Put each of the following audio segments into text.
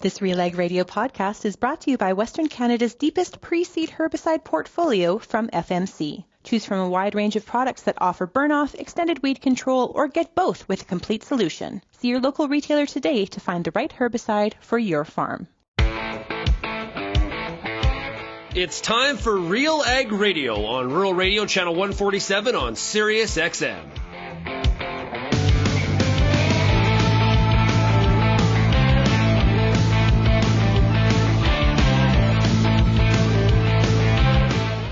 This RealAg Radio podcast is brought to you by Western Canada's deepest pre-seed herbicide portfolio from FMC. Choose from a wide range of products that offer burn-off, extended weed control, or get both with a complete solution. See your local retailer today to find the right herbicide for your farm. It's time for RealAg Radio on Rural Radio Channel 147 on Sirius XM.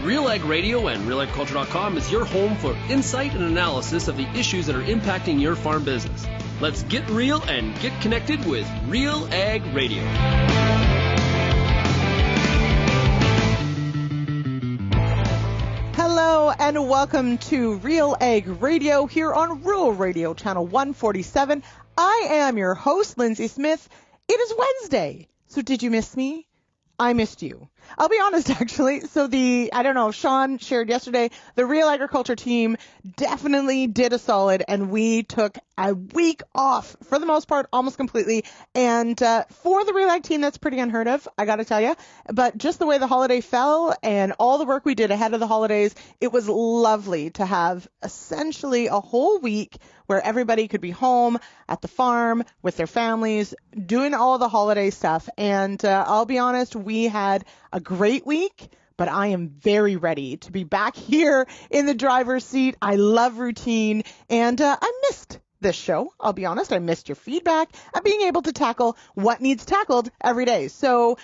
RealAg Radio and RealAgriculture.com is your home for insight and analysis of the issues that are impacting your farm business. Let's get real and get connected with RealAg Radio. Hello and welcome to RealAg Radio here on Rural Radio Channel 147. I am your host, Lyndsey Smith. It is Wednesday, so did you miss me? I missed you. I'll be honest, actually. So Sean shared yesterday, the Real Agriculture team definitely did a solid, and we took a week off for the most part, almost completely. And for the Real Ag team, that's pretty unheard of, I got to tell you. But just the way the holiday fell and all the work we did ahead of the holidays, it was lovely to have essentially a whole week where everybody could be home at the farm with their families, doing all the holiday stuff. And I'll be honest, we had a great week, but I am very ready to be back here in the driver's seat. I love routine, and I missed this show. I'll be honest, I missed your feedback and being able to tackle what needs tackled every day. So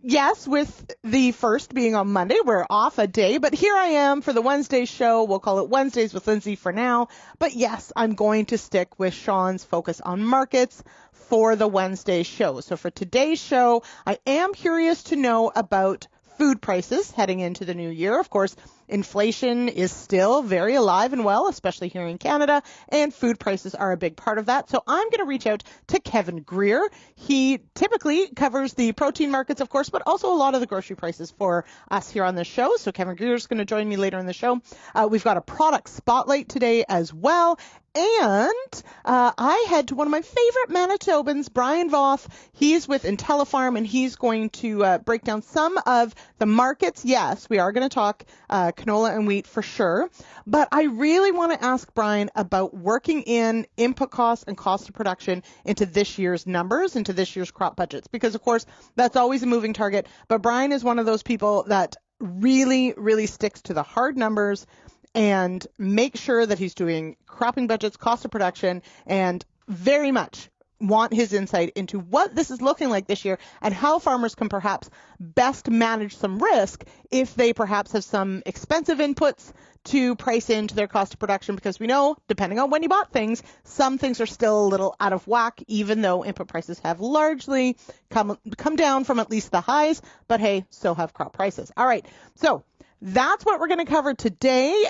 yes, with the first being on Monday, we're off a day, but here I am for the Wednesday show. We'll call it Wednesdays with Lyndsey for now. But yes, I'm going to stick with Sean's focus on markets for the Wednesday show. So for today's show, I am curious to know about food prices heading into the new year. Of course, inflation is still very alive and well, especially here in Canada, and food prices are a big part of that. So I'm going to reach out to Kevin Grier. He typically covers the protein markets, of course, but also a lot of the grocery prices for us here on the show. So Kevin Grier is going to join me later in the show. We've got a product spotlight today as well. And I head to one of my favorite Manitobans, Brian Voth. He's with IntelliFarm, and he's going to break down some of the markets. Yes, we are going to talk canola and wheat for sure. But I really want to ask Brian about working in input costs and cost of production into this year's numbers, into this year's crop budgets, because, of course, that's always a moving target. But Brian is one of those people that really, really sticks to the hard numbers and make sure that he's doing cropping budgets, cost of production, and very much want his insight into what this is looking like this year and how farmers can perhaps best manage some risk if they perhaps have some expensive inputs to price into their cost of production, because we know, depending on when you bought things, some things are still a little out of whack, even though input prices have largely come down from at least the highs. But hey, so have crop prices. All right, so that's what we're going to cover today.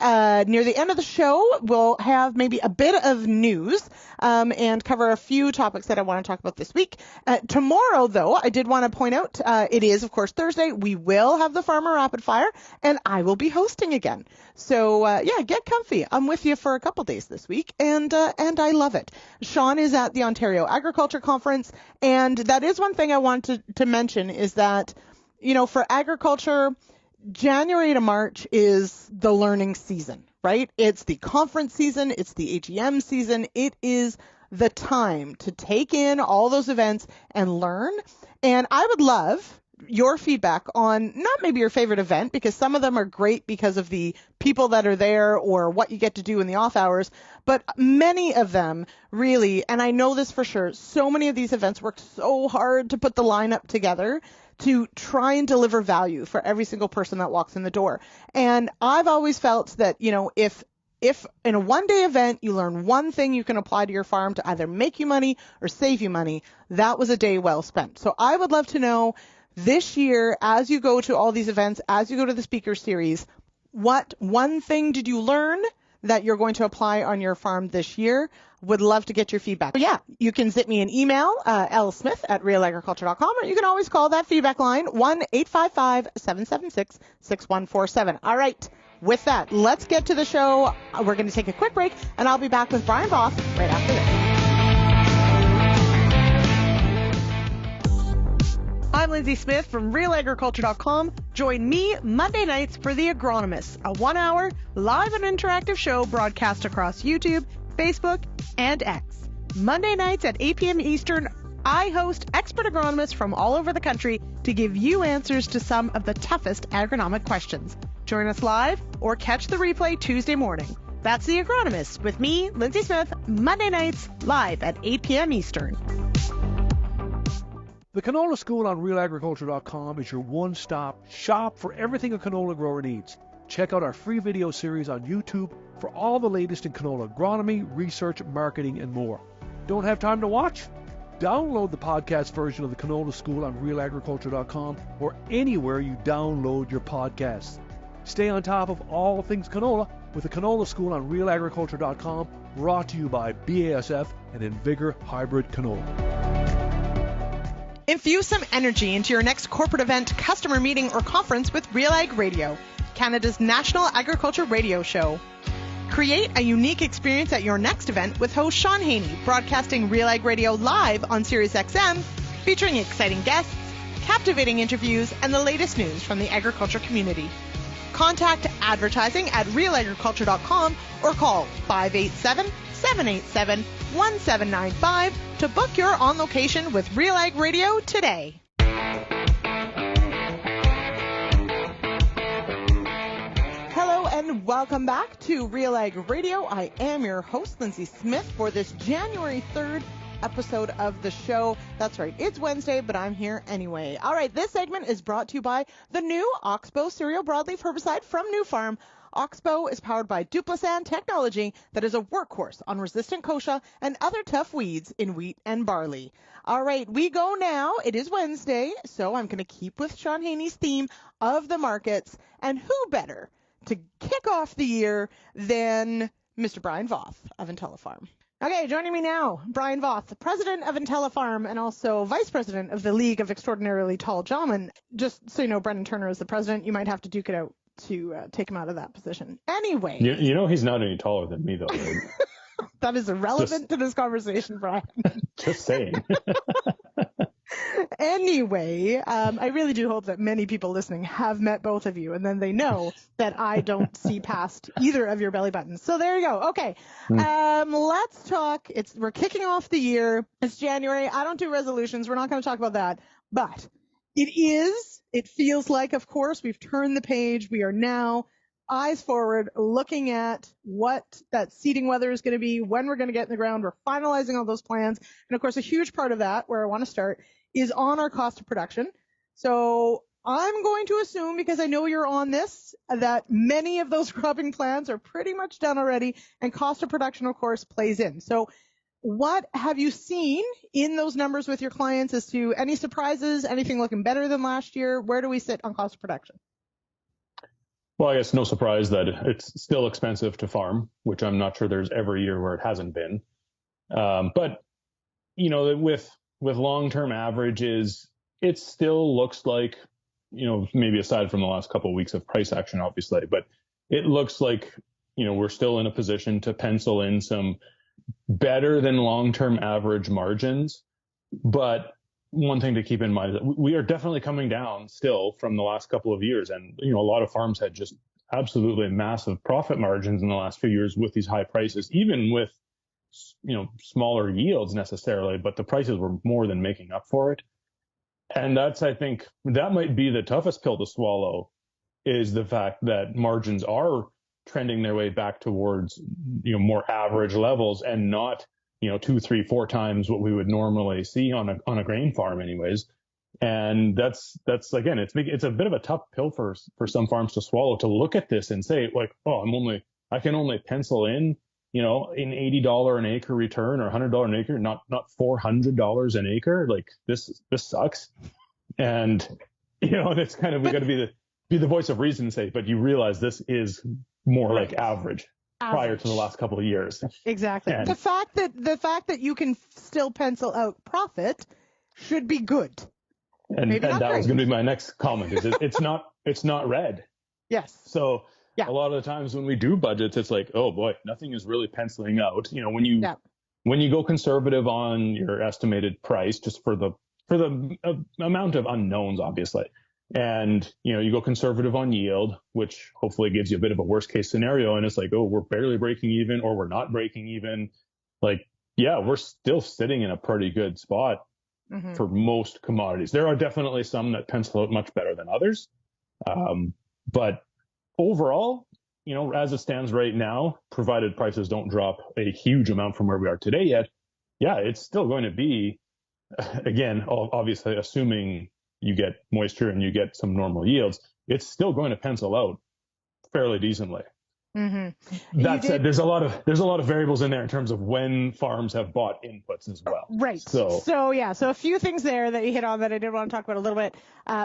Near the end of the show, we'll have maybe a bit of news and cover a few topics that I want to talk about this week. Tomorrow, though, I did want to point out, it is, of course, Thursday. We will have the Farmer Rapid Fire, and I will be hosting again. So, get comfy. I'm with you for a couple days this week, and I love it. Sean is at the Ontario Agriculture Conference, and that is one thing I wanted to mention is that, for agriculture, January to March is the learning season, right? It's the conference season. It's the AGM season. It is the time to take in all those events and learn. And I would love your feedback on not maybe your favorite event, because some of them are great because of the people that are there or what you get to do in the off hours, but many of them really, and I know this for sure, so many of these events work so hard to put the lineup together to try and deliver value for every single person that walks in the door. And I've always felt that, if in a one-day event you learn one thing you can apply to your farm to either make you money or save you money, that was a day well spent. So I would love to know this year, as you go to all these events, as you go to the speaker series, what one thing did you learn that you're going to apply on your farm this year? Would love to get your feedback. Yeah, you can zip me an email, lsmith@realagriculture.com, or you can always call that feedback line, 1-855-776-6147. All right, with that, let's get to the show. We're going to take a quick break, and I'll be back with Brian Voth right after this. I'm Lyndsey Smith from RealAgriculture.com. Join me Monday nights for The Agronomists, a 1-hour live and interactive show broadcast across YouTube, Facebook, and X. Monday nights at 8 p.m. Eastern, I host expert agronomists from all over the country to give you answers to some of the toughest agronomic questions. Join us live or catch the replay Tuesday morning. That's The Agronomist with me, Lyndsey Smith, Monday nights live at 8 p.m. Eastern. The Canola School on RealAgriculture.com is your one-stop shop for everything a canola grower needs. Check out our free video series on YouTube for all the latest in canola agronomy, research, marketing, and more. Don't have time to watch? Download the podcast version of the Canola School on RealAgriculture.com or anywhere you download your podcasts. Stay on top of all things canola with the Canola School on RealAgriculture.com, brought to you by BASF and Invigor Hybrid Canola. Infuse some energy into your next corporate event, customer meeting, or conference with RealAg Radio, Canada's national agriculture radio show. Create a unique experience at your next event with host Sean Haney, broadcasting RealAg Radio live on SiriusXM, featuring exciting guests, captivating interviews, and the latest news from the agriculture community. Contact advertising at realagriculture.com or call 587-787-1795 to book your on location with RealAg Radio today. Hello and welcome back to RealAg Radio. I am your host, Lyndsey Smith, for this January 3rd episode of the show. That's right, it's Wednesday, but I'm here anyway. All right, this segment is brought to you by the new Oxbow cereal broadleaf herbicide from New Farm. Oxbow is powered by Duplisan technology that is a workhorse on resistant kochia and other tough weeds in wheat and barley. All right, we go now. It is Wednesday, so I'm going to keep with Sean Haney's theme of the markets. And who better to kick off the year than Mr. Brian Voth of IntelliFarm. Okay, joining me now, Brian Voth, the president of IntelliFarm and also vice president of the League of Extraordinarily Tall Gentlemen. Just so you know, Brendan Turner is the president. You might have to duke it out to take him out of that position. Anyway. You know he's not any taller than me, though. Right? That is irrelevant to this conversation, Brian. Just saying. Anyway, I really do hope that many people listening have met both of you, and then they know that I don't see past either of your belly buttons. So there you go. Okay, let's talk. We're kicking off the year. It's January. I don't do resolutions. We're not going to talk about that. But it feels like, of course, we've turned the page. We are now eyes forward, looking at what that seeding weather is going to be, when we're going to get in the ground. We're finalizing all those plans. And, of course, a huge part of that, where I want to start, is on our cost of production. So I'm going to assume, because I know you're on this, that many of those cropping plans are pretty much done already, and cost of production, of course, plays in. So what have you seen in those numbers with your clients as to any surprises, anything looking better than last year? Where do we sit on cost of production? Well, I guess no surprise that it's still expensive to farm, which I'm not sure there's ever a year where it hasn't been. But, you know, with long-term averages, it still looks like, you know, maybe aside from the last couple of weeks of price action, obviously, but it looks like, you know, we're still in a position to pencil in some better than long-term average margins. But one thing to keep in mind is that we are definitely coming down still from the last couple of years. And, you know, a lot of farms had just absolutely massive profit margins in the last few years with these high prices, even with, you know, smaller yields necessarily, but the prices were more than making up for it. And that's, I think, that might be the toughest pill to swallow, is the fact that margins are trending their way back towards, you know, more average levels, and not, you know, 2, 3, 4 times what we would normally see on a grain farm anyways. And that's again, it's a bit of a tough pill for some farms to swallow, to look at this and say, like, oh, I can only pencil in, you know, an $80 an acre return or $100 an acre, not $400 an acre. Like, this sucks. And, you know, it's kind of, we got to be the voice of reason and say, but you realize this is more like average prior to the last couple of years. Exactly. And the fact that you can still pencil out profit should be good. And that was going to be my next comment. Is it's not red. Yes. So yeah. A lot of the times when we do budgets, it's like, oh boy, nothing is really penciling out. You know, when you go conservative on your estimated price, just for the for the amount of unknowns, obviously. And, you go conservative on yield, which hopefully gives you a bit of a worst case scenario. And it's like, oh, we're barely breaking even, or we're not breaking even. Like, yeah, we're still sitting in a pretty good spot for most commodities. There are definitely some that pencil out much better than others. But overall, as it stands right now, provided prices don't drop a huge amount from where we are today yet, yeah, it's still going to be, again, obviously assuming you get moisture and you get some normal yields, it's still going to pencil out fairly decently. That said, there's a lot of variables in there in terms of when farms have bought inputs as well. Right. So a few things there that you hit on that I did want to talk about a little bit.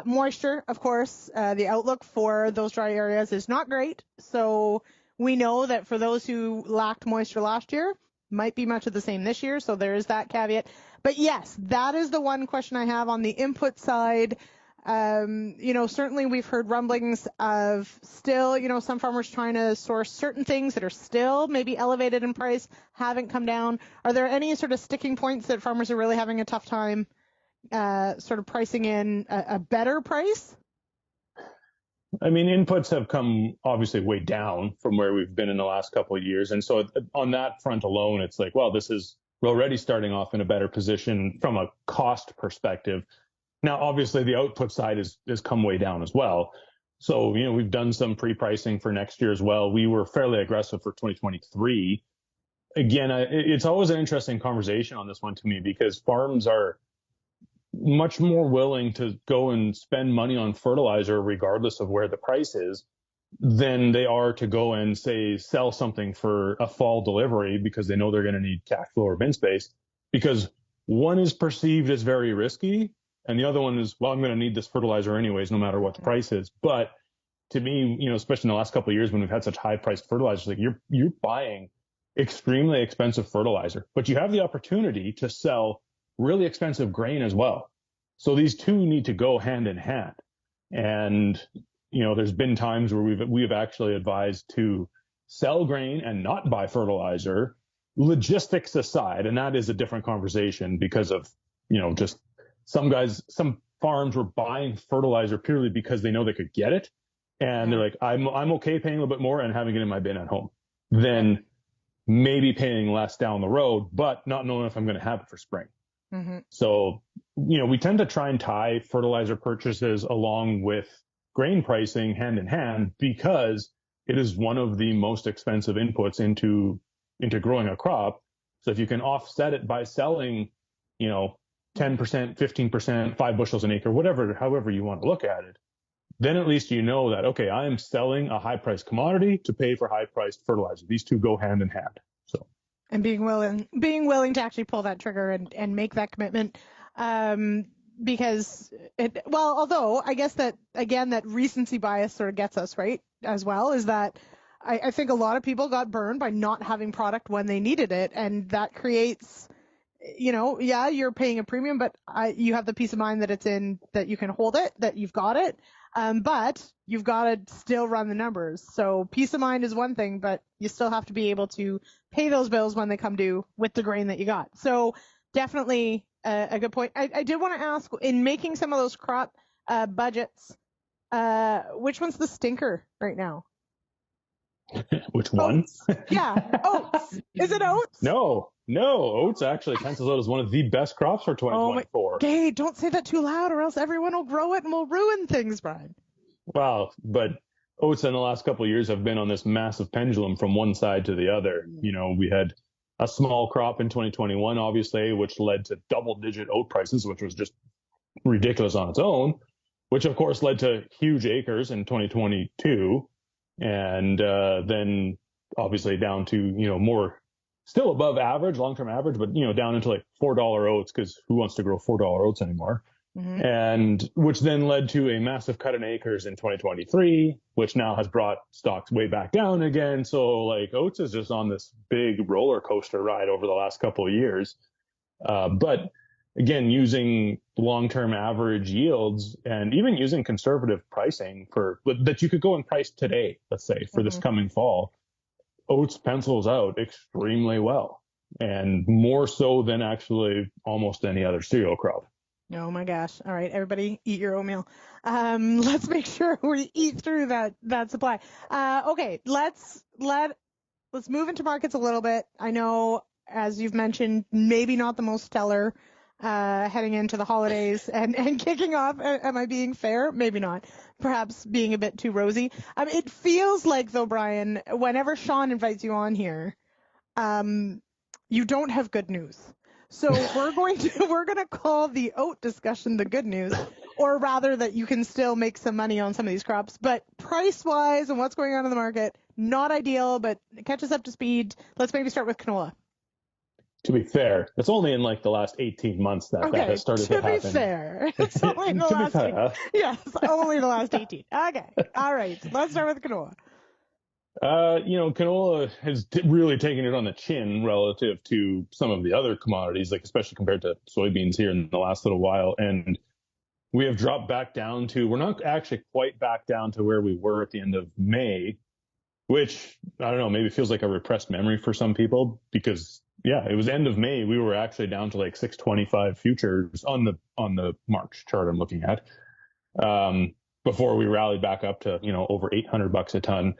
Moisture, of course, the outlook for those dry areas is not great. So we know that for those who lacked moisture last year, might be much of the same this year. So there is that caveat. But yes, that is the one question I have on the input side. Certainly we've heard rumblings of still, some farmers trying to source certain things that are still maybe elevated in price, haven't come down. Are there any sort of sticking points that farmers are really having a tough time sort of pricing in a better price? I mean, inputs have come obviously way down from where we've been in the last couple of years. And so on that front alone, it's like, well, we're already starting off in a better position from a cost perspective. Now, obviously, the output side has come way down as well. So, we've done some pre-pricing for next year as well. We were fairly aggressive for 2023. Again, it's always an interesting conversation on this one to me because farms are much more willing to go and spend money on fertilizer regardless of where the price is than they are to go and, say, sell something for a fall delivery because they know they're going to need cash flow or bin space, because one is perceived as very risky and the other one is, well, I'm going to need this fertilizer anyways, no matter what the price is. But to me, especially in the last couple of years when we've had such high priced fertilizers, like you're buying extremely expensive fertilizer, but you have the opportunity to sell really expensive grain as well. So these two need to go hand in hand. And, there's been times where we've actually advised to sell grain and not buy fertilizer, logistics aside. And that is a different conversation because of, just some farms were buying fertilizer purely because they know they could get it. And they're like, I'm okay paying a little bit more and having it in my bin at home than maybe paying less down the road, but not knowing if I'm going to have it for spring. So, we tend to try and tie fertilizer purchases along with grain pricing hand in hand because it is one of the most expensive inputs into growing a crop. So if you can offset it by selling, 10%, 15%, 5 bushels an acre, however you want to look at it, then at least you know that, okay, I am selling a high priced commodity to pay for high priced fertilizer. These two go hand in hand. So. And being willing to actually pull that trigger and make that commitment. Because although I guess that, again, that recency bias sort of gets us, right, as well, is that I think a lot of people got burned by not having product when they needed it. And that creates, you're paying a premium, but you have the peace of mind that you can hold it, that you've got it. But you've got to still run the numbers. So peace of mind is one thing, but you still have to be able to pay those bills when they come due with the grain that you got. So definitely a good point. I did want to ask, in making some of those crop budgets, which one's the stinker right now? Which one? Oats. Yeah, oats. Is it oats? No, oats actually pencils out as one of the best crops for 2024. Okay, don't say that too loud or else everyone will grow it and will ruin things, Brian. Wow, but oats in the last couple of years have been on this massive pendulum from one side to the other. We had a small crop in 2021, obviously, which led to double-digit oat prices, which was just ridiculous on its own, which of course led to huge acres in 2022. And then obviously down to, more still above average, long-term average, but, down into like $4 oats, because who wants to grow $4 oats anymore? And which then led to a massive cut in acres in 2023, which now has brought stocks way back down again. So like oats is just on this big roller coaster ride over the last couple of years. But again, using long-term average yields and even using conservative pricing that you could go and price today, let's say, for this coming fall, oats pencils out extremely well, and more so than actually almost any other cereal crop. Oh my gosh. All right, everybody eat your oatmeal. Let's make sure we eat through that supply. Okay, let's move into markets a little bit. I know, as you've mentioned, maybe not the most stellar heading into the holidays and kicking off. Am I being fair? Maybe not. Perhaps being a bit too rosy. It feels like, though, Brian, whenever Sean invites you on here, you don't have good news. So we're going to call the oat discussion the good news, or rather that you can still make some money on some of these crops. But price-wise and what's going on in the market, not ideal, but catch us up to speed. Let's maybe start with canola. To be fair, it's only in like the last 18 months that has started to happen. To be fair, it's only in the last 18. Yes, only the last 18. Okay, all right. Let's start with canola. Canola has really taken it on the chin relative to some of the other commodities, like especially compared to soybeans here in the last little while. And we have dropped back down to, we're not actually quite back down to where we were at the end of May, which, I don't know, maybe feels like a repressed memory for some people because, yeah, it was end of May. We were actually down to like 625 futures on the March chart I'm looking at, before we rallied back up to, over $800 a ton.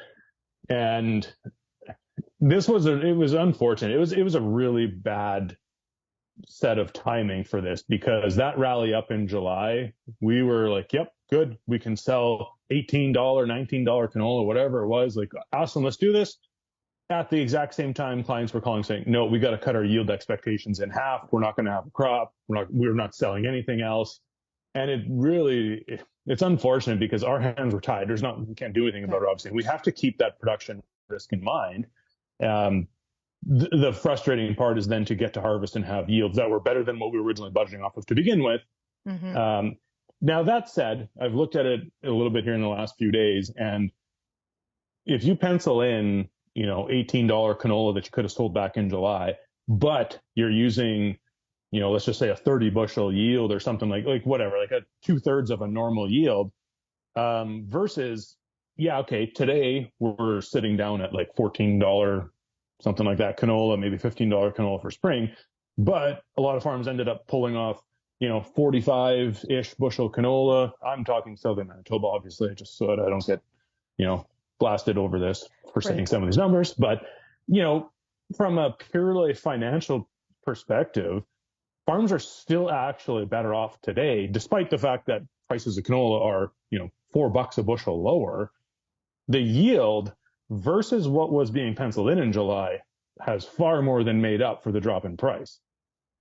And it was unfortunate. It was a really bad set of timing for this because that rally up in July, we were like, yep, good. We can sell $18, $19 canola, whatever it was. Like, awesome, let's do this. At the exact same time, clients were calling saying, no, we got to cut our yield expectations in half. We're not going to have a crop. We're not selling anything else. And it's unfortunate because our hands were tied. We can't do anything about it, obviously. We have to keep that production risk in mind. The frustrating part is then to get to harvest and have yields that were better than what we were originally budgeting off of to begin with. Mm-hmm. Now, that said, I've looked at it a little bit here in the last few days. And if you pencil in, $18 canola that you could have sold back in July, but you're using, let's just say a 30 bushel yield or something like whatever, like a 2/3 of a normal yield, versus, today we're sitting down at like $14, something like that canola, maybe $15 canola for spring. But a lot of farms ended up pulling off, 45-ish bushel canola. I'm talking Southern Manitoba, obviously, just so that I don't get, blasted over this for saying some of these numbers. But, from a purely financial perspective, farms are still actually better off today, despite the fact that prices of canola are, $4 a bushel lower. The yield versus what was being penciled in July has far more than made up for the drop in price.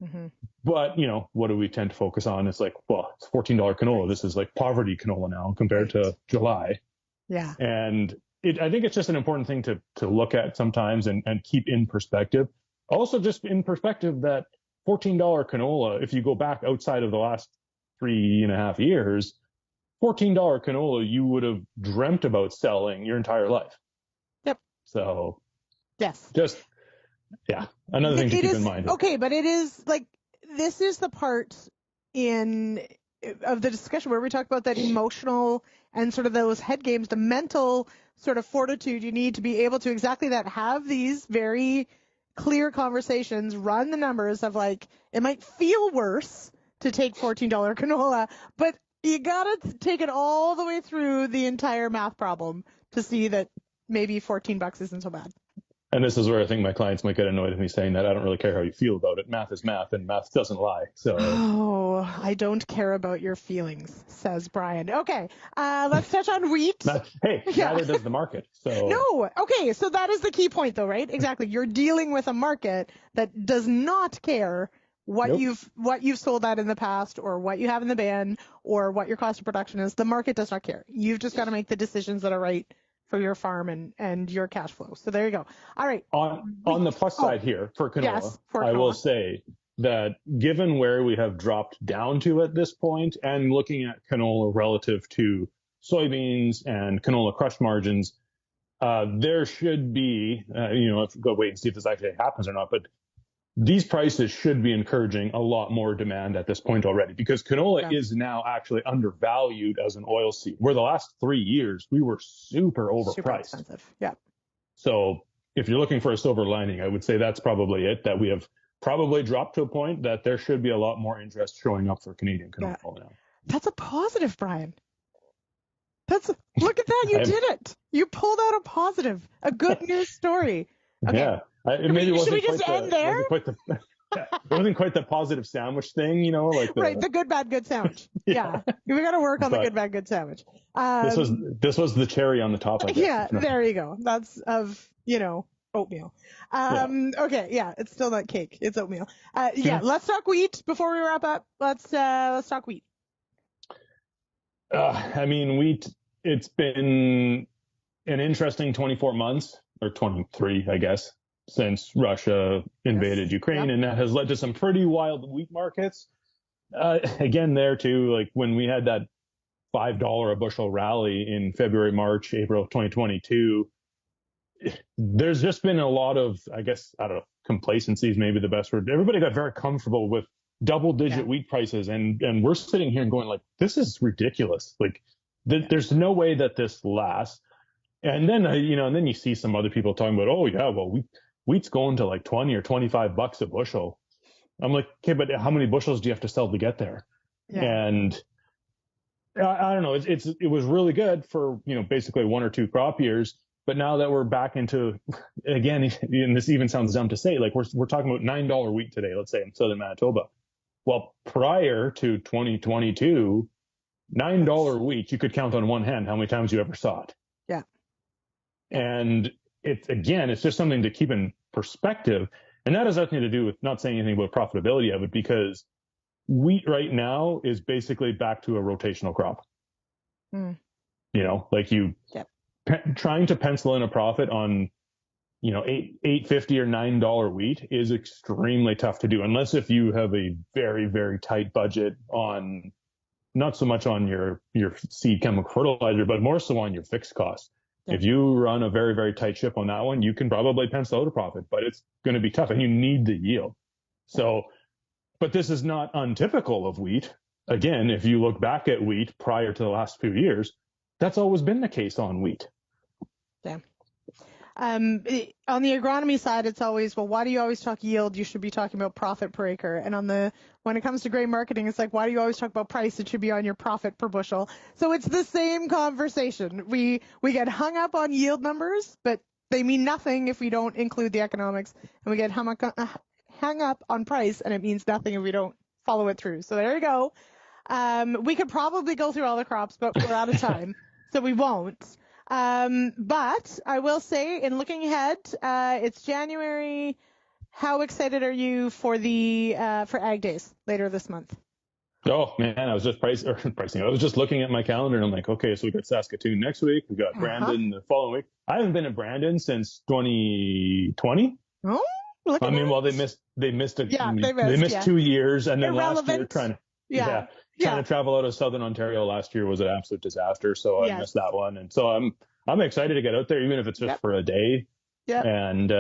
Mm-hmm. But, what do we tend to focus on? It's like, well, it's $14 canola. This is like poverty canola now compared to July. Yeah. And I think it's just an important thing to look at sometimes and keep in perspective. Also, just in perspective that $14 canola, if you go back outside of the last 3.5 years, $14 canola you would have dreamt about selling your entire life. Yep. So, yes. Just, another thing to keep in mind. Okay, but it is like, this is the part of the discussion where we talk about that emotional and sort of those head games, the mental sort of fortitude you need to be able to exactly that, have these very clear conversations, run the numbers of like, it might feel worse to take $14 canola, but you got to take it all the way through the entire math problem to see that maybe $14 isn't so bad. And this is where I think my clients might get annoyed with me saying that. I don't really care how you feel about it. Math is math, and math doesn't lie. So. Oh, I don't care about your feelings, says Brian. Okay, let's touch on wheat. Neither does the market. So. No, okay, so that is the key point, though, right? Exactly. You're dealing with a market that does not care what you've sold at in the past, or what you have in the bin, or what your cost of production is. The market does not care. You've just got to make the decisions that are right for your farm and your cash flow. So there you go. All right. On the plus side here for canola, I will say that given where we have dropped down to at this point, and looking at canola relative to soybeans and canola crush margins, there should be, I've got to wait and see if this actually happens or not, but these prices should be encouraging a lot more demand at this point already, because canola is now actually undervalued as an oil seed, where the last 3 years we were super overpriced. Super expensive. Yeah. So if you're looking for a silver lining, I would say that's probably it, that we have probably dropped to a point that there should be a lot more interest showing up for Canadian canola now. That's a positive, Brian. Look at that. You did it. You pulled out a positive, a good news story. Okay. Yeah. Should we just end there? It wasn't quite the positive sandwich thing, like the good, bad, good sandwich. Yeah. We got to work on the good, bad, good sandwich. This was the cherry on the top, I guess. Yeah, there you go. That's of, oatmeal. Okay, yeah, it's still not cake. It's oatmeal. Let's talk wheat before we wrap up. Let's talk wheat. Wheat, it's been an interesting 24 months, or 23, I guess, since Russia invaded Ukraine, and that has led to some pretty wild wheat markets. Again, there too, like when we had that $5 a bushel rally in February, March, April of 2022, there's just been a lot of, I guess, I don't know, complacency is maybe the best word. Everybody got very comfortable with double-digit wheat prices, and we're sitting here and going like, this is ridiculous. Like, there's no way that this lasts. And then and then you see some other people talking about, wheat's going to like 20 or 25 bucks a bushel. I'm like, okay, but how many bushels do you have to sell to get there? Yeah. And I don't know. It was really good for basically 1 or 2 crop years. But now that we're back into, again, and this even sounds dumb to say, like we're talking about $9 wheat today, let's say in southern Manitoba. Well, prior to 2022, $9 wheat, you could count on one hand how many times you ever saw it. Yeah. And it's just something to keep in perspective. And that has nothing to do with not saying anything about profitability of it, because wheat right now is basically back to a rotational crop. Trying to pencil in a profit on, $8.50 or $9 wheat is extremely tough to do, unless if you have a very, very tight budget on, not so much on your seed, chemical fertilizer, but more so on your fixed costs. Yeah. If you run a very, very tight ship on that one, you can probably pencil out a profit, but it's going to be tough and you need the yield. So, but this is not untypical of wheat. Again, if you look back at wheat prior to the last few years, that's always been the case on wheat. Yeah. On the agronomy side, it's always, well, why do you always talk yield? You should be talking about profit per acre. And when it comes to grain marketing, it's like, why do you always talk about price? It should be on your profit per bushel. So it's the same conversation. We get hung up on yield numbers, but they mean nothing if we don't include the economics. And we get hung up on price, and it means nothing if we don't follow it through. So there you go. We could probably go through all the crops, but we're out of time, so we won't. But I will say, in looking ahead, it's January. How excited are you for for Ag Days later this month? Oh man, I was just pricing. I was just looking at my calendar and I'm like, okay, so we got Saskatoon next week. We got Brandon the following week. I haven't been in Brandon since 2020. Oh, well, they missed 2 years, and then last year trying to travel out of Southern Ontario last year was an absolute disaster. So I missed that one. And so I'm excited to get out there, even if it's just for a day. Yeah. And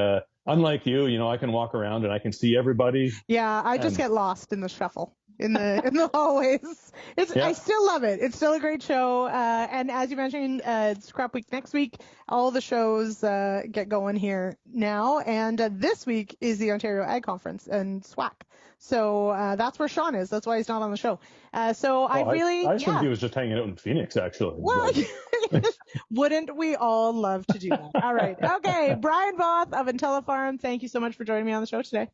unlike you, I can walk around and I can see everybody. Yeah, I just get lost in the shuffle in the hallways. I still love it. It's still a great show. And as you mentioned, it's Crop Week next week. All the shows get going here now. And this week is the Ontario Ag Conference and SWAC. So that's where Sean is. That's why he's not on the show. I assumed he was just hanging out in Phoenix, actually. Well, wouldn't we all love to do that? All right. Okay. Brian Voth of IntelliFarm, thank you so much for joining me on the show today.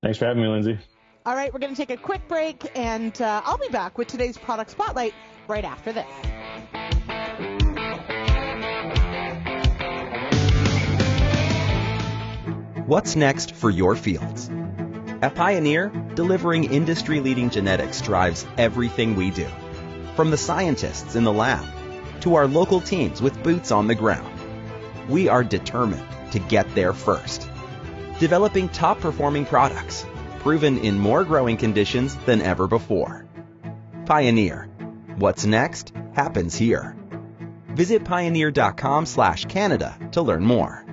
Thanks for having me, Lyndsey. All right. We're going to take a quick break, and I'll be back with today's product spotlight right after this. What's next for your fields? At Pioneer, delivering industry-leading genetics drives everything we do. From the scientists in the lab to our local teams with boots on the ground, we are determined to get there first. Developing top-performing products, proven in more growing conditions than ever before. Pioneer. What's next happens here. Visit pioneer.com/Canada to learn more.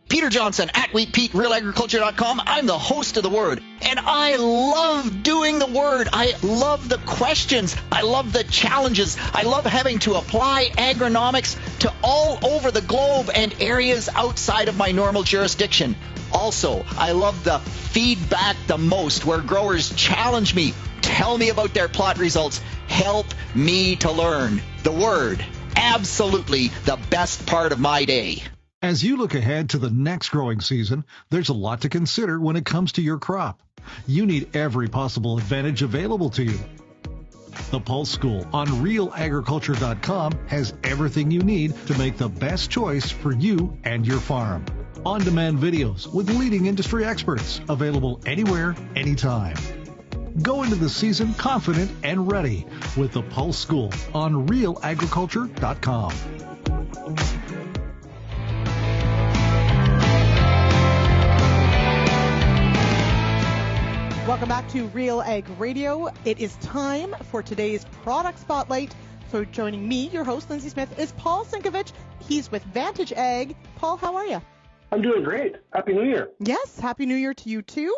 Peter Johnson at WheatPete, RealAgriculture.com. I'm the host of The Word. And I love doing the word. I love the questions. I love the challenges. I love having to apply agronomics to all over the globe and areas outside of my normal jurisdiction. Also, I love the feedback the most, where growers challenge me, tell me about their plot results, help me to learn. The word, absolutely the best part of my day. As you look ahead to the next growing season, there's a lot to consider when it comes to your crop. You need every possible advantage available to you. The Pulse School on RealAgriculture.com has everything you need to make the best choice for you and your farm. On-demand videos with leading industry experts, available anywhere, anytime. Go into the season confident and ready with the Pulse School on RealAgriculture.com. Welcome back to Real Ag Radio. It is time for today's product spotlight. So joining me, your host, Lyndsey Smith, is Paul Sinkevich. He's with Vantage Ag. Paul, how are you? I'm doing great. Happy New Year. Yes, Happy New Year to you too.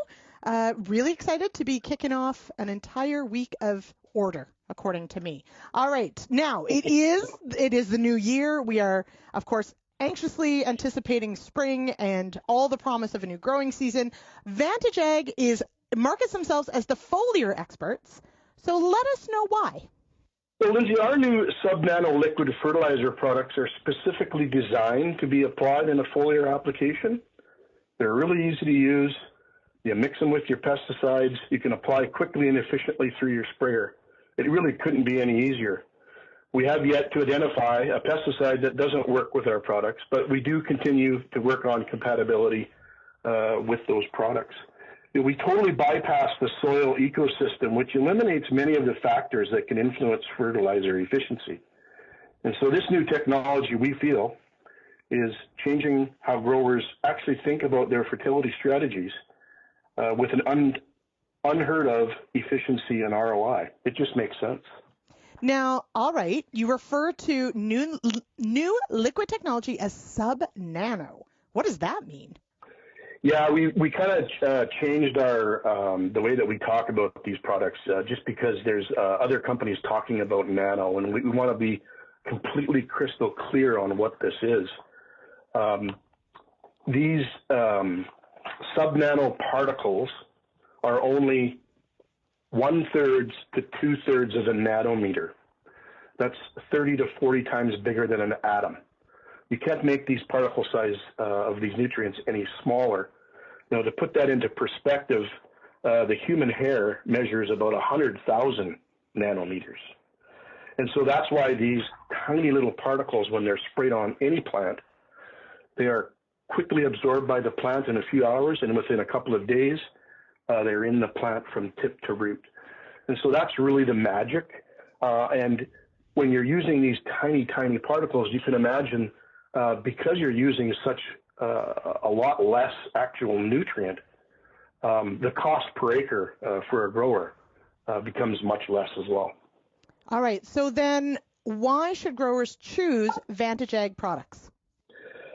Really excited to be kicking off an entire week of order, according to me. All right. Now, it is the new year. We are, of course, anxiously anticipating spring and all the promise of a new growing season. Vantage Ag markets themselves as the foliar experts. So let us know why. Well, Lyndsey, our new sub-nano liquid fertilizer products are specifically designed to be applied in a foliar application. They're really easy to use. You mix them with your pesticides. You can apply quickly and efficiently through your sprayer. It really couldn't be any easier. We have yet to identify a pesticide that doesn't work with our products, but we do continue to work on compatibility with those products. We totally bypass the soil ecosystem, which eliminates many of the factors that can influence fertilizer efficiency. And so this new technology, we feel, is changing how growers actually think about their fertility strategies with an unheard of efficiency and ROI. It just makes sense. Now, all right, you refer to new liquid technology as sub-nano. What does that mean? Yeah, we kind of changed our the way that we talk about these products just because there's other companies talking about nano, and we want to be completely crystal clear on what this is. These sub-nano particles are only 1/3 to 2/3 of a nanometer. That's 30 to 40 times bigger than an atom. You can't make these particle size of these nutrients any smaller. Now, to put that into perspective, the human hair measures about 100,000 nanometers. And so that's why these tiny little particles, when they're sprayed on any plant, they are quickly absorbed by the plant in a few hours, and within a couple of days, they're in the plant from tip to root. And so that's really the magic. And when you're using these tiny, tiny particles, you can imagine because you're using such a lot less actual nutrient, the cost per acre for a grower becomes much less as well. All right. So then why should growers choose Vantage Ag products?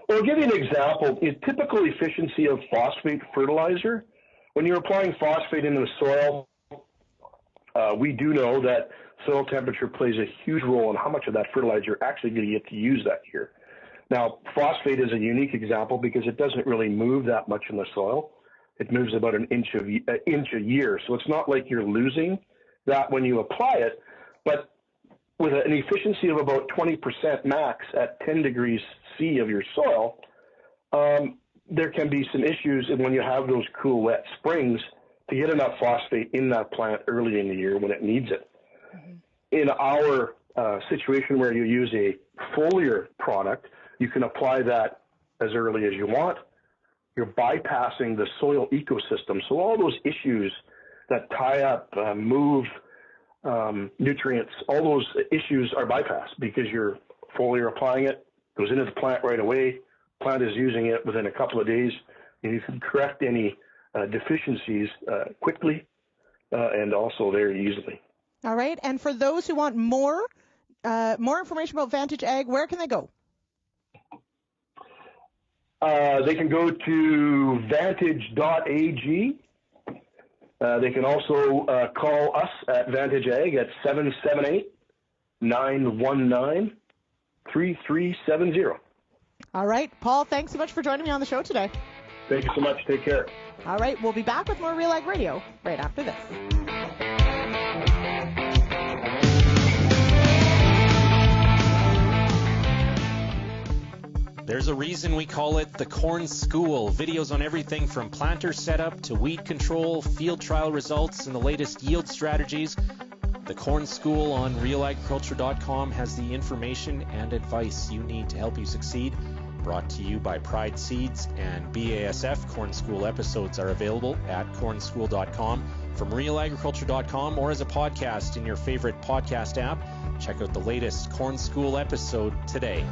Well, I'll give you an example. A typical efficiency of phosphate fertilizer, when you're applying phosphate into the soil, we do know that soil temperature plays a huge role in how much of that fertilizer you're actually going to get to use that year. Now, phosphate is a unique example because it doesn't really move that much in the soil. It moves about an inch a year. So it's not like you're losing that when you apply it, but with an efficiency of about 20% max at 10 degrees C of your soil, there can be some issues when you have those cool, wet springs to get enough phosphate in that plant early in the year when it needs it. Mm-hmm. In our situation where you use a foliar product, you can apply that as early as you want. You're bypassing the soil ecosystem. So all those issues that tie up, move nutrients, all those issues are bypassed because you're foliar applying it, goes into the plant right away. Plant is using it within a couple of days, and you can correct any deficiencies quickly and also very easily. All right. And for those who want more information about Vantage Ag, where can they go? They can go to vantage.ag They can also call us at Vantage Ag at 778-919-3370. All right, Paul, thanks so much for joining me on the show today. Thank you so much. Take care. All right, we'll be back with more Real Ag Radio right after this. There's a reason we call it the Corn School. Videos on everything from planter setup to weed control, field trial results, and the latest yield strategies. The Corn School on RealAgriculture.com has the information and advice you need to help you succeed. Brought to you by Pride Seeds and BASF. Corn School episodes are available at cornschool.com, from RealAgriculture.com, or as a podcast in your favorite podcast app. Check out the latest Corn School episode today.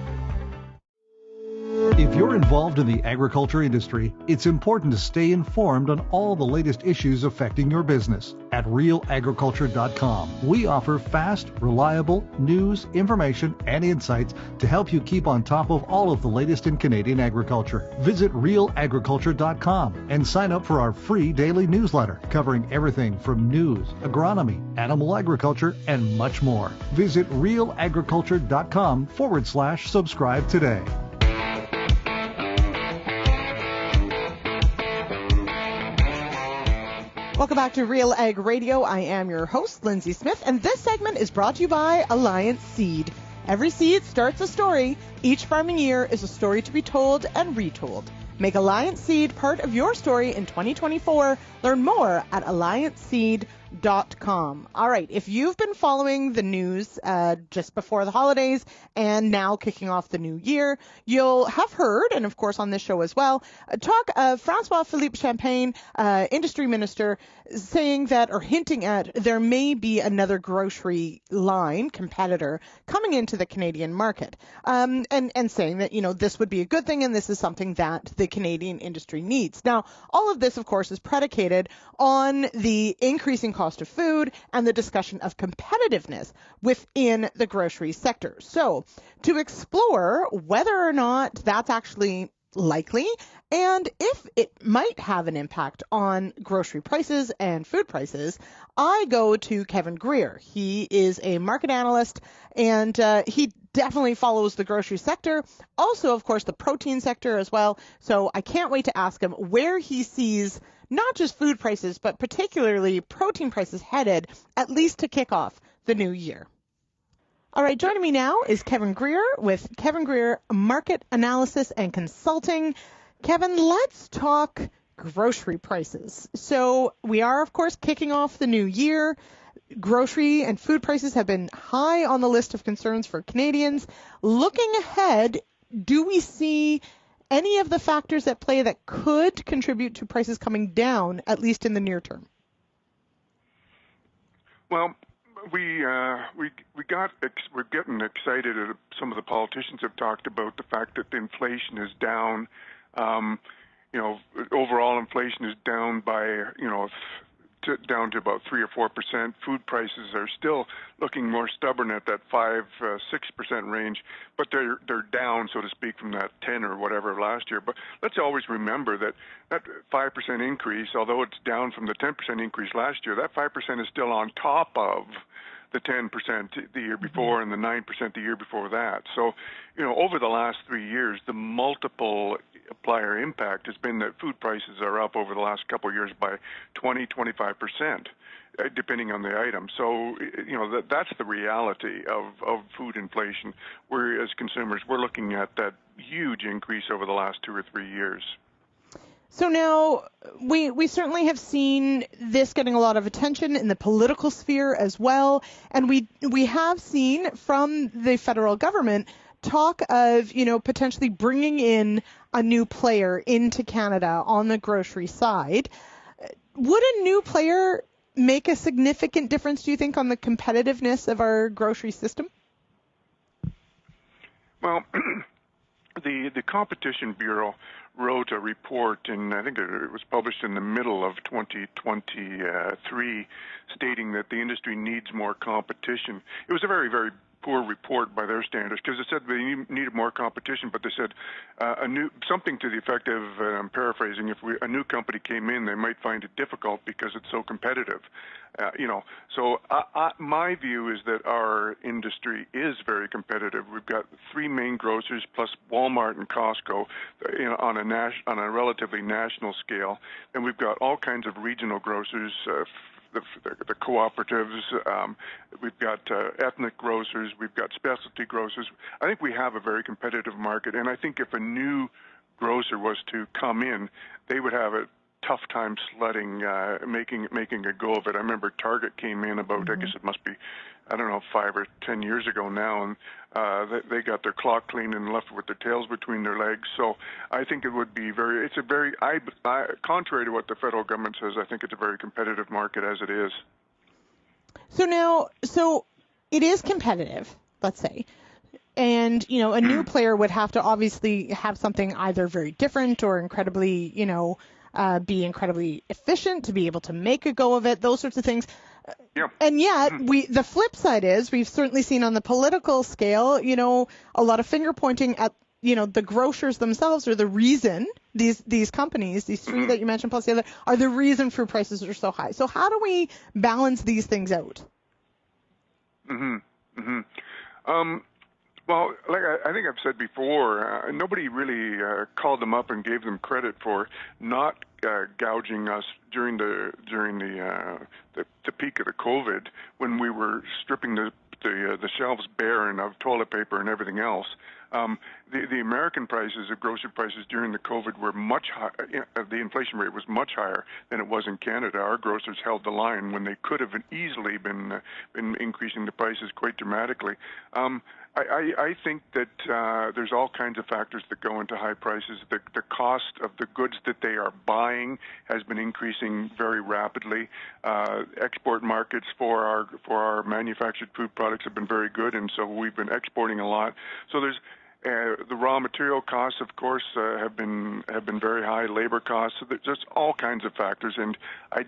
If you're involved in the agriculture industry, it's important to stay informed on all the latest issues affecting your business. At RealAgriculture.com, we offer fast, reliable news, information, and insights to help you keep on top of all of the latest in Canadian agriculture. Visit RealAgriculture.com and sign up for our free daily newsletter covering everything from news, agronomy, animal agriculture, and much more. Visit RealAgriculture.com/subscribe today. Welcome back to Real Ag Radio. I am your host, Lyndsey Smith, and this segment is brought to you by Alliance Seed. Every seed starts a story. Each farming year is a story to be told and retold. Make Alliance Seed part of your story in 2024. Learn more at allianceseed.com. All right, if you've been following the news just before the holidays and now kicking off the new year, you'll have heard, and of course on this show as well, talk of Francois-Philippe Champagne, industry minister, saying that, or hinting at, there may be another grocery line competitor coming into the Canadian market, and saying that, this would be a good thing and this is something that the Canadian industry needs. Now, all of this, of course, is predicated on the increasing cost of food and the discussion of competitiveness within the grocery sector. So, to explore whether or not that's actually likely and if it might have an impact on grocery prices and food prices, I go to Kevin Grier. He is a market analyst, and he definitely follows the grocery sector, also, of course, the protein sector as well. So I can't wait to ask him where he sees not just food prices, but particularly protein prices headed, at least to kick off the new year. All right, joining me now is Kevin Grier with Kevin Grier Market Analysis and Consulting. Kevin, let's talk grocery prices. So we are, of course, kicking off the new year. Grocery and food prices have been high on the list of concerns for Canadians. Looking ahead, do we see any of the factors at play that could contribute to prices coming down, at least in the near term? Well, we're getting excited. Some of the politicians have talked about the fact that the inflation is down. Overall inflation is down by, down to about 3 or 4%. Food prices are still looking more stubborn at that 5-6% range, but they're down, so to speak, from that 10 or whatever last year. But let's always remember that 5% increase, although it's down from the 10% increase last year, that 5% is still on top of the 10% the year before and the 9% the year before that. So, over the last 3 years, the multiplier impact has been that food prices are up over the last couple of years by 20-25%, depending on the item. So, that's the reality of food inflation. Where, as consumers, we're looking at that huge increase over the last 2 or 3 years. So now we certainly have seen this getting a lot of attention in the political sphere as well, and we have seen from the federal government talk of potentially bringing in a new player into Canada on the grocery side. Would a new player make a significant difference, do you think, on the competitiveness of our grocery system? Well, the Competition Bureau wrote a report, and I think it was published in the middle of 2023, stating that the industry needs more competition. It was a very, very poor report by their standards, because it said they needed more competition, but they said something to the effect of, I'm paraphrasing, if a new company came in, they might find it difficult because it's so competitive. So my view is that our industry is very competitive. We've got 3 main grocers plus Walmart and Costco on a relatively national scale, and we've got all kinds of regional grocers. The cooperatives, we've got ethnic grocers, we've got specialty grocers. I think we have a very competitive market, and I think if a new grocer was to come in, they would have a tough time sledding, making a go of it. I remember Target came in about, I guess it must be, 5 or 10 years ago now, and they got their clock cleaned and left with their tails between their legs. So I think it would be contrary to what the federal government says, I think it's a very competitive market as it is. So it is competitive, let's say. And, a new player would have to obviously have something either very different or incredibly, be incredibly efficient to be able to make a go of it, those sorts of things. Yeah. And yet, the flip side is we've certainly seen on the political scale, a lot of finger pointing at, the grocers themselves are the reason these companies, these 3 that you mentioned plus the other, are the reason fruit prices are so high. So how do we balance these things out? Well, like I think I've said before, nobody really called them up and gave them credit for not gouging us during the peak of the COVID, when we were stripping the shelves bare and of toilet paper and everything else. The American prices, the grocery prices during the COVID were much higher. The inflation rate was much higher than it was in Canada. Our grocers held the line when they could have easily been increasing the prices quite dramatically. I think that there's all kinds of factors that go into high prices. The cost of the goods that they are buying has been increasing very rapidly. Export markets for our manufactured food products have been very good, and so we've been exporting a lot. So there's the raw material costs, of course, have been very high. Labor costs. So there's just all kinds of factors, and I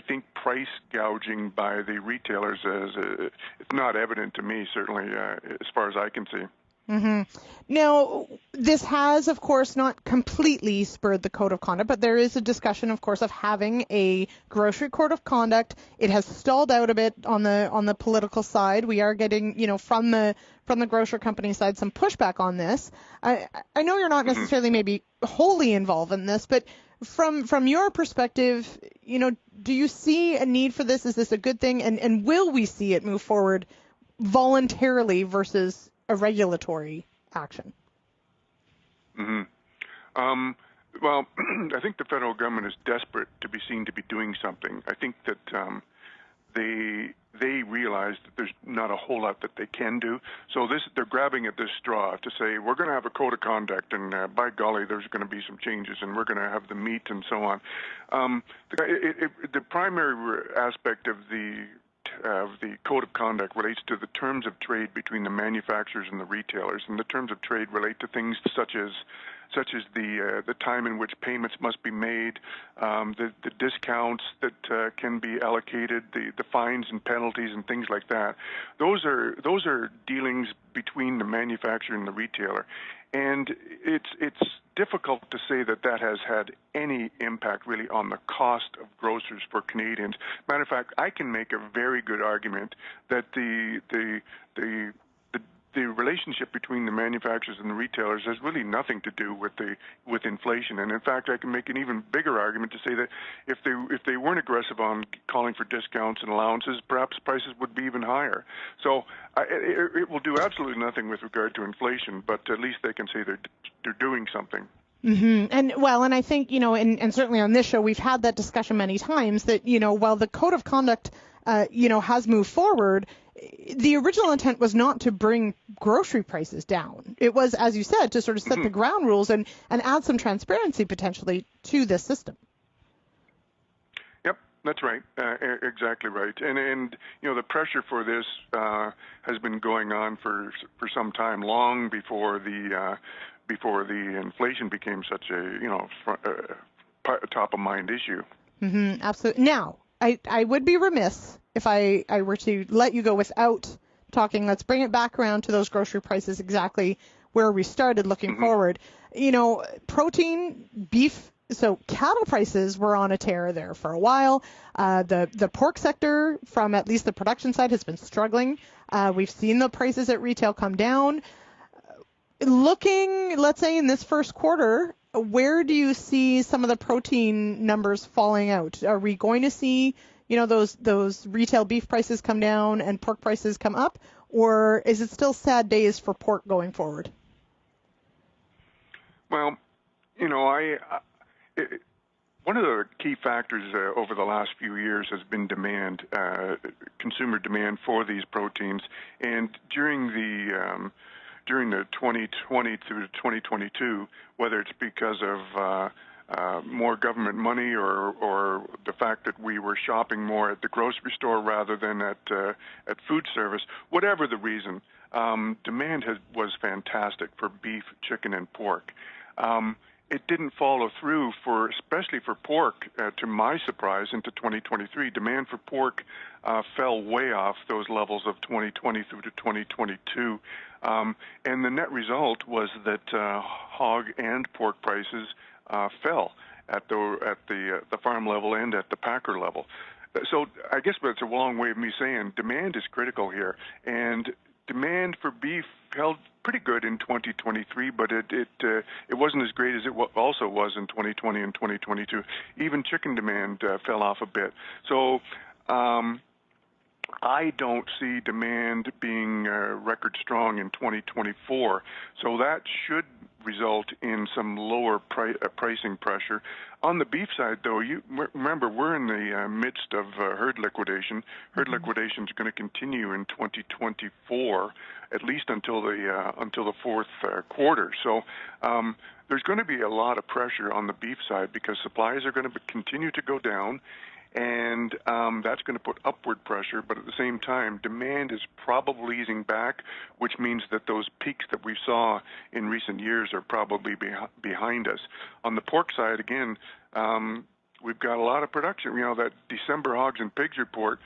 think price gouging by the retailers it's not evident to me, certainly as far as I can see. Now, this has, of course, not completely spurred the code of conduct, but there is a discussion, of course, of having a grocery code of conduct. It has stalled out a bit on the political side. We are getting, from the grocer company side, some pushback on this. I know you're not necessarily maybe wholly involved in this, but from your perspective, do you see a need for this? Is this a good thing? And will we see it move forward voluntarily versus a regulatory action? Well, I think the federal government is desperate to be seen to be doing something. I think that they realize that there's not a whole lot that they can do. So they're grabbing at this straw to say, we're going to have a code of conduct, and by golly, there's going to be some changes, and we're going to have the meat and so on. The primary aspect of the code of conduct relates to the terms of trade between the manufacturers and the retailers, and the terms of trade relate to things such as the time in which payments must be made, the discounts that can be allocated, the fines and penalties and things like that. Those are dealings between the manufacturer and the retailer, and it's difficult to say that has had any impact really on the cost of grocers for Canadians. Matter of fact, I can make a very good argument that the relationship between the manufacturers and the retailers has really nothing to do with inflation. And in fact, I can make an even bigger argument to say that if they weren't aggressive on calling for discounts and allowances, perhaps prices would be even higher. So it will do absolutely nothing with regard to inflation, but at least they can say they're doing something. And I think, and certainly on this show, we've had that discussion many times that, while the code of conduct, has moved forward, the original intent was not to bring grocery prices down. It was, as you said, to sort of set the ground rules and add some transparency potentially to this system. Yep, that's right. Exactly right. And the pressure for this has been going on for some time, long before the inflation became such a top of mind issue. Absolutely. Now, I would be remiss if I were to let you go without talking, let's bring it back around to those grocery prices exactly where we started looking forward. You know, protein, beef, so cattle prices were on a tear there for a while. The pork sector, from at least the production side, has been struggling. We've seen the prices at retail come down. Looking, let's say, in this first quarter, where do you see some of the protein numbers falling out? Are we going to see, you know, those retail beef prices come down and pork prices come up, or is it still sad days for pork going forward? Well, you know, one of the key factors over the last few years has been demand, consumer demand for these proteins, and during the 2020 through 2022, whether it's because of more government money or the fact that we were shopping more at the grocery store rather than at food service, whatever the reason, demand was fantastic for beef, chicken, and pork. It didn't follow through especially for pork, to my surprise, into 2023. Demand for pork fell way off those levels of 2020 through to 2022. And the net result was that hog and pork prices fell at the farm level and at the packer level. So I guess that's a long way of me saying demand is critical here. And demand for beef held pretty good in 2023, but it wasn't as great as it also was in 2020 and 2022. Even chicken demand fell off a bit. So I don't see demand being record strong in 2024. So that should result in some lower pricing pressure. On the beef side, though, you remember we're in the midst of herd liquidation. Herd liquidation is going to continue in 2024, at least until the fourth quarter. So there's going to be a lot of pressure on the beef side because supplies are going to continue to go down. And that's going to put upward pressure, but at the same time, demand is probably easing back, which means that those peaks that we saw in recent years are probably behind us. On the pork side, again, we've got a lot of production. You know, that December hogs and pigs report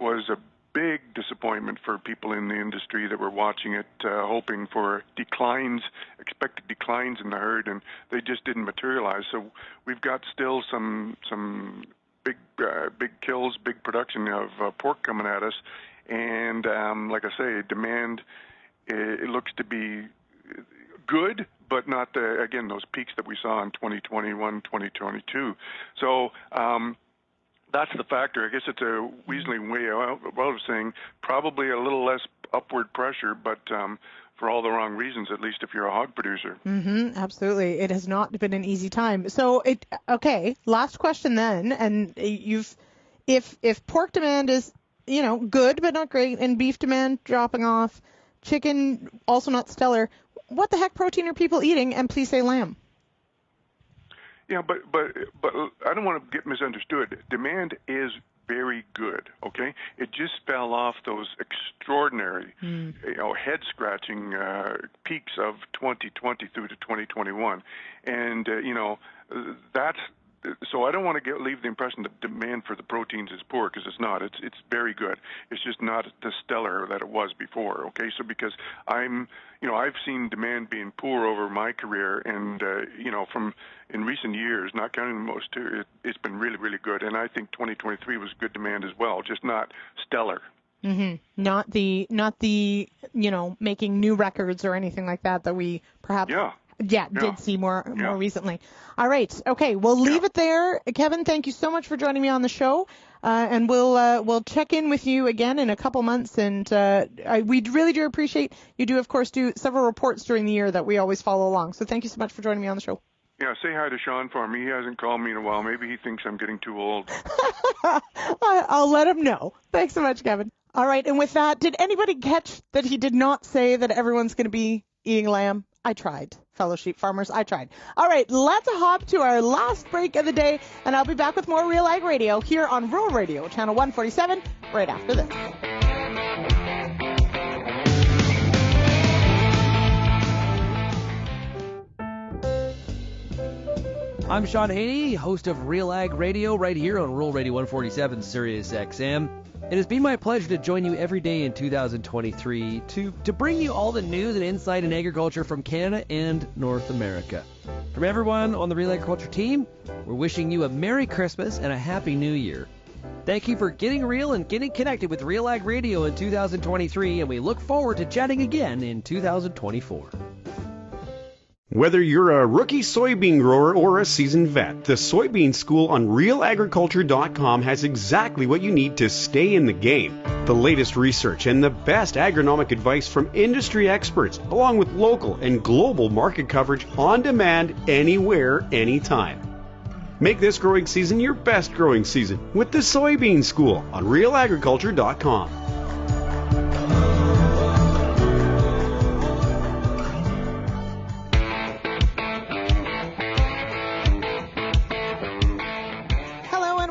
was a big disappointment for people in the industry that were watching it, hoping for expected declines in the herd, and they just didn't materialize. So we've got still some big kills, big production of pork coming at us, and like I say, demand it looks to be good, but not those peaks that we saw in 2021, 2022. So that's the factor. I guess it's a Weasley way of saying probably a little less upward pressure, but for all the wrong reasons, at least if you're a hog producer. Absolutely. It has not been an easy time. So, okay, last question then. And if pork demand is, you know, good but not great, and beef demand dropping off, chicken also not stellar, what the heck protein are people eating? And please say lamb. Yeah, but I don't want to get misunderstood. Demand is very good, okay? It just fell off those extraordinary, head-scratching peaks of 2020 through to 2021. And, that's so I don't want to leave the impression that demand for the proteins is poor, because it's not. It's very good. It's just not the stellar that it was before. Okay, so because I've seen demand being poor over my career, and from in recent years, not counting the most two, it's been really, really good. And I think 2023 was good demand as well, just not stellar. Not the making new records or anything like that we perhaps. Did see more recently. All right. Okay. We'll leave it there. Kevin, thank you so much for joining me on the show. And we'll check in with you again in a couple months. And we really do appreciate you do, of course, do several reports during the year that we always follow along. So thank you so much for joining me on the show. Yeah, say hi to Sean for me. He hasn't called me in a while. Maybe he thinks I'm getting too old. I'll let him know. Thanks so much, Kevin. All right. And with that, did anybody catch that he did not say that everyone's going to be eating lamb? I tried, fellow sheep farmers. I tried. All right, let's hop to our last break of the day, and I'll be back with more Real Ag Radio here on Rural Radio, channel 147, right after this. I'm Sean Haney, host of Real Ag Radio, right here on Rural Radio 147 Sirius XM. It has been my pleasure to join you every day in 2023 to bring you all the news and insight in agriculture from Canada and North America. From everyone on the Real Agriculture team, we're wishing you a Merry Christmas and a Happy New Year. Thank you for getting real and getting connected with RealAg Radio in 2023, and we look forward to chatting again in 2024. Whether you're a rookie soybean grower or a seasoned vet, the Soybean School on RealAgriculture.com has exactly what you need to stay in the game. The latest research and the best agronomic advice from industry experts, along with local and global market coverage on demand, anywhere, anytime. Make this growing season your best growing season with the Soybean School on RealAgriculture.com.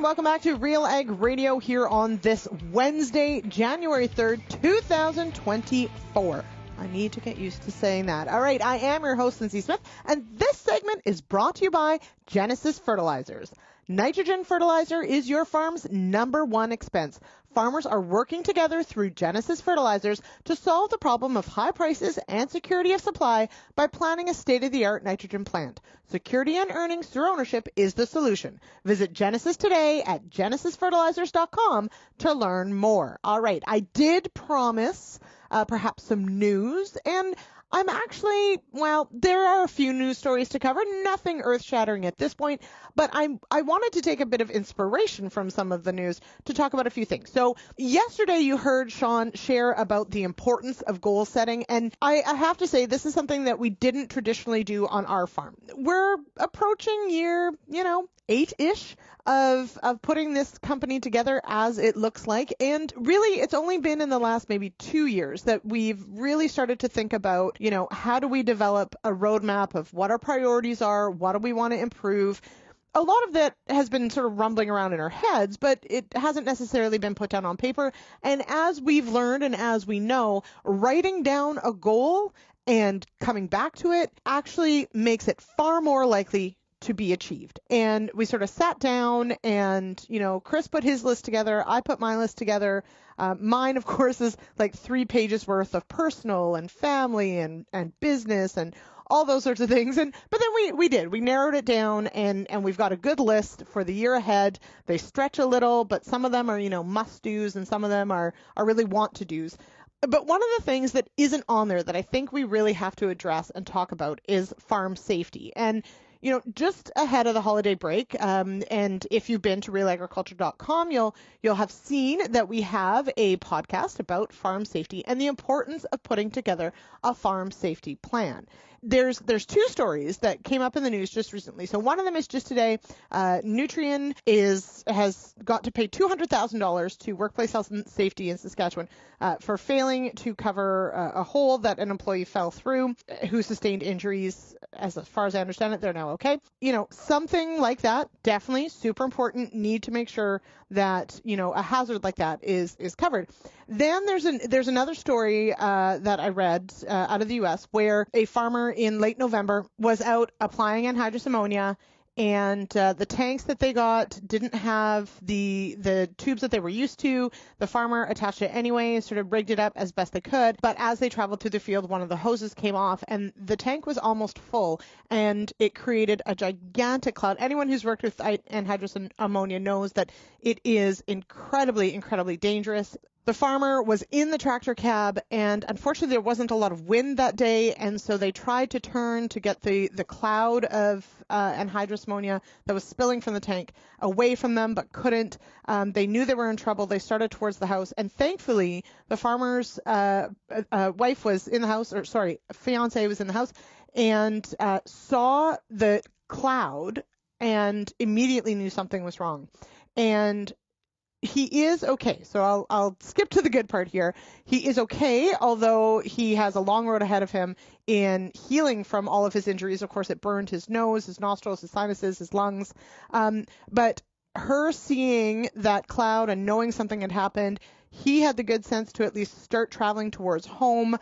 Welcome back to Real Ag Radio here on this Wednesday, January 3rd, 2024. I need to get used to saying that. All right, I am your host, Lyndsey Smith, and this segment is brought to you by Genesis Fertilizers. Nitrogen fertilizer is your farm's #1 expense. Farmers are working together through Genesis Fertilizers to solve the problem of high prices and security of supply by planning a state-of-the-art nitrogen plant. Security and earnings through ownership is the solution. Visit Genesis today at genesisfertilizers.com to learn more. All right, I did promise perhaps some news, and I'm actually, well, there are a few news stories to cover, nothing earth-shattering at this point, but I wanted to take a bit of inspiration from some of the news to talk about a few things. So yesterday you heard Sean share about the importance of goal setting, and I have to say this is something that we didn't traditionally do on our farm. We're approaching year, 8-ish of putting this company together as it looks like. And really, it's only been in the last maybe 2 years that we've really started to think about, how do we develop a roadmap of what our priorities are, what do we want to improve. A lot of that has been sort of rumbling around in our heads, but it hasn't necessarily been put down on paper. And as we've learned and as we know, writing down a goal and coming back to it actually makes it far more likely to be achieved. And we sort of sat down and, Chris put his list together. I put my list together. Mine, of course, is like 3 pages worth of personal and family and business and all those sorts of things. But then we narrowed it down and we've got a good list for the year ahead. They stretch a little, but some of them are, must do's and some of them are really want to do's. But one of the things that isn't on there that I think we really have to address and talk about is farm safety. And just ahead of the holiday break, and if you've been to RealAgriculture.com, you'll have seen that we have a podcast about farm safety and the importance of putting together a farm safety plan. There's 2 stories that came up in the news just recently. So one of them is just today. Nutrien has got to pay $200,000 to Workplace Health and Safety in Saskatchewan for failing to cover a hole that an employee fell through who sustained injuries. As far as I understand it, they're now okay. Something like that, definitely super important. Need to make sure that, a hazard like that is covered. Then there's another story that I read out of the U.S. where a farmer in late November was out applying anhydrous ammonia, and the tanks that they got didn't have the tubes that they were used to. The farmer attached it anyway, sort of rigged it up as best they could. But as they traveled through the field, one of the hoses came off and the tank was almost full, and it created a gigantic cloud. Anyone who's worked with anhydrous ammonia knows that it is incredibly, incredibly dangerous. The farmer was in the tractor cab, and unfortunately there wasn't a lot of wind that day, and so they tried to turn to get the cloud of anhydrous ammonia that was spilling from the tank away from them, but couldn't. They knew they were in trouble. They started towards the house, and thankfully the farmer's wife was in the house, fiance was in the house, and saw the cloud and immediately knew something was wrong. And he is okay. So I'll skip to the good part here. He is okay, although he has a long road ahead of him in healing from all of his injuries. Of course, it burned his nose, his nostrils, his sinuses, his lungs. But her seeing that cloud and knowing something had happened, he had the good sense to at least start traveling towards home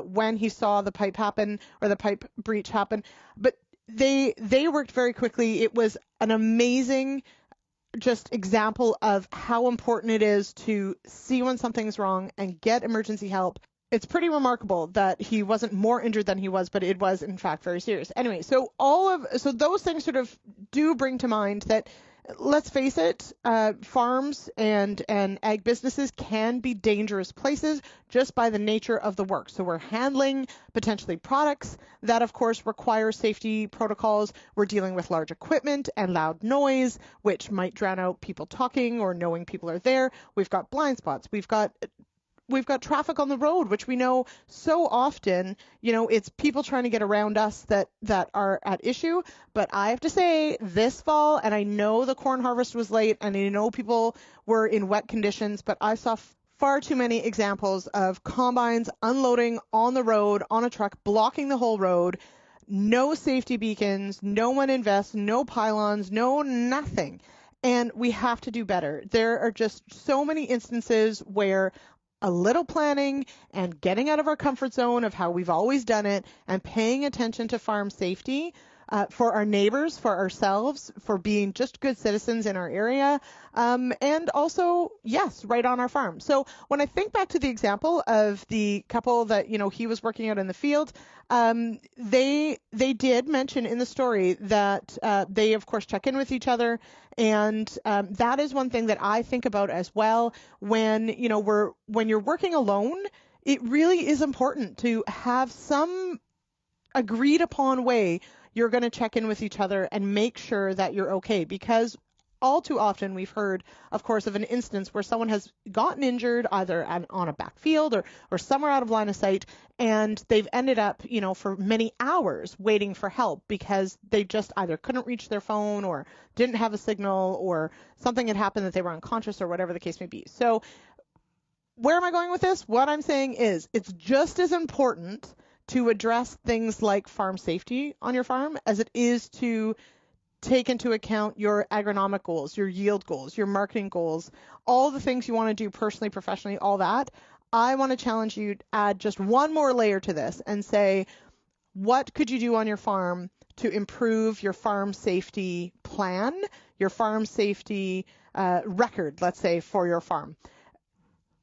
when he saw the pipe happen or the pipe breach happen. But they worked very quickly. It was an amazing just example of how important it is to see when something's wrong and get emergency help. It's pretty remarkable that he wasn't more injured than he was, but it was in fact very serious. Anyway, so those things sort of do bring to mind that, let's face it, farms and ag businesses can be dangerous places just by the nature of the work. So we're handling potentially products that, of course, require safety protocols. We're dealing with large equipment and loud noise, which might drown out people talking or knowing people are there. We've got blind spots. We've got traffic on the road, which we know so often, it's people trying to get around us that are at issue. But I have to say, this fall, and I know the corn harvest was late, and I know people were in wet conditions, but I saw far too many examples of combines unloading on the road, on a truck, blocking the whole road, no safety beacons, no one invests, no pylons, no nothing. And we have to do better. There are just so many instances where a little planning and getting out of our comfort zone of how we've always done it and paying attention to farm safety for our neighbors, for ourselves, for being just good citizens in our area, and also, yes, right on our farm. So when I think back to the example of the couple that, he was working out in the field, they did mention in the story that they, of course, check in with each other. And that is one thing that I think about as well when you're working alone. It really is important to have some agreed upon way you're going to check in with each other and make sure that you're okay, because all too often we've heard, of course, of an instance where someone has gotten injured either on a backfield or somewhere out of line of sight, and they've ended up, for many hours waiting for help because they just either couldn't reach their phone or didn't have a signal or something had happened that they were unconscious or whatever the case may be. So where am I going with this? What I'm saying is it's just as important to address things like farm safety on your farm as it is to take into account your agronomic goals, your yield goals, your marketing goals, all the things you want to do personally, professionally, all that. I want to challenge you to add just one more layer to this and say, what could you do on your farm to improve your farm safety plan, your farm safety record, let's say, for your farm?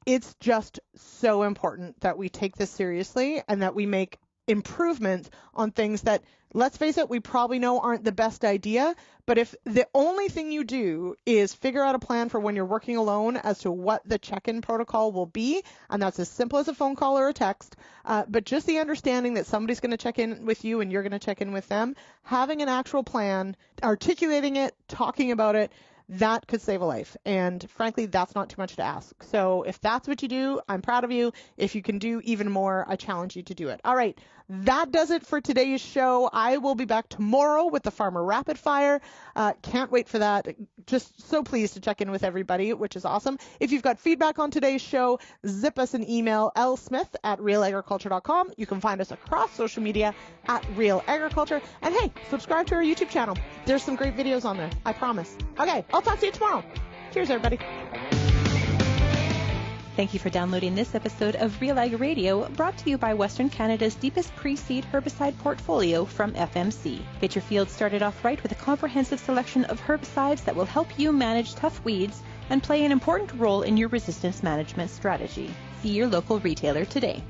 It's just so important that we take this seriously and that we make improvements on things that, let's face it, we probably know aren't the best idea. But if the only thing you do is figure out a plan for when you're working alone as to what the check-in protocol will be, and that's as simple as a phone call or a text, but just the understanding that somebody's going to check in with you and you're going to check in with them, having an actual plan, articulating it, talking about it, that could save a life. And frankly, that's not too much to ask. So if that's what you do, I'm proud of you. If you can do even more, I challenge you to do it. All right. That does it for today's show. I will be back tomorrow with the Farmer Rapid Fire. Can't wait for that. Just so pleased to check in with everybody, which is awesome. If you've got feedback on today's show, zip us an email, lsmith@realagriculture.com. You can find us across social media at RealAgriculture. And hey, subscribe to our YouTube channel. There's some great videos on there. I promise. Okay, I'll talk to you tomorrow. Cheers, everybody. Thank you for downloading this episode of RealAg Radio, brought to you by Western Canada's deepest pre-seed herbicide portfolio from FMC. Get your field started off right with a comprehensive selection of herbicides that will help you manage tough weeds and play an important role in your resistance management strategy. See your local retailer today.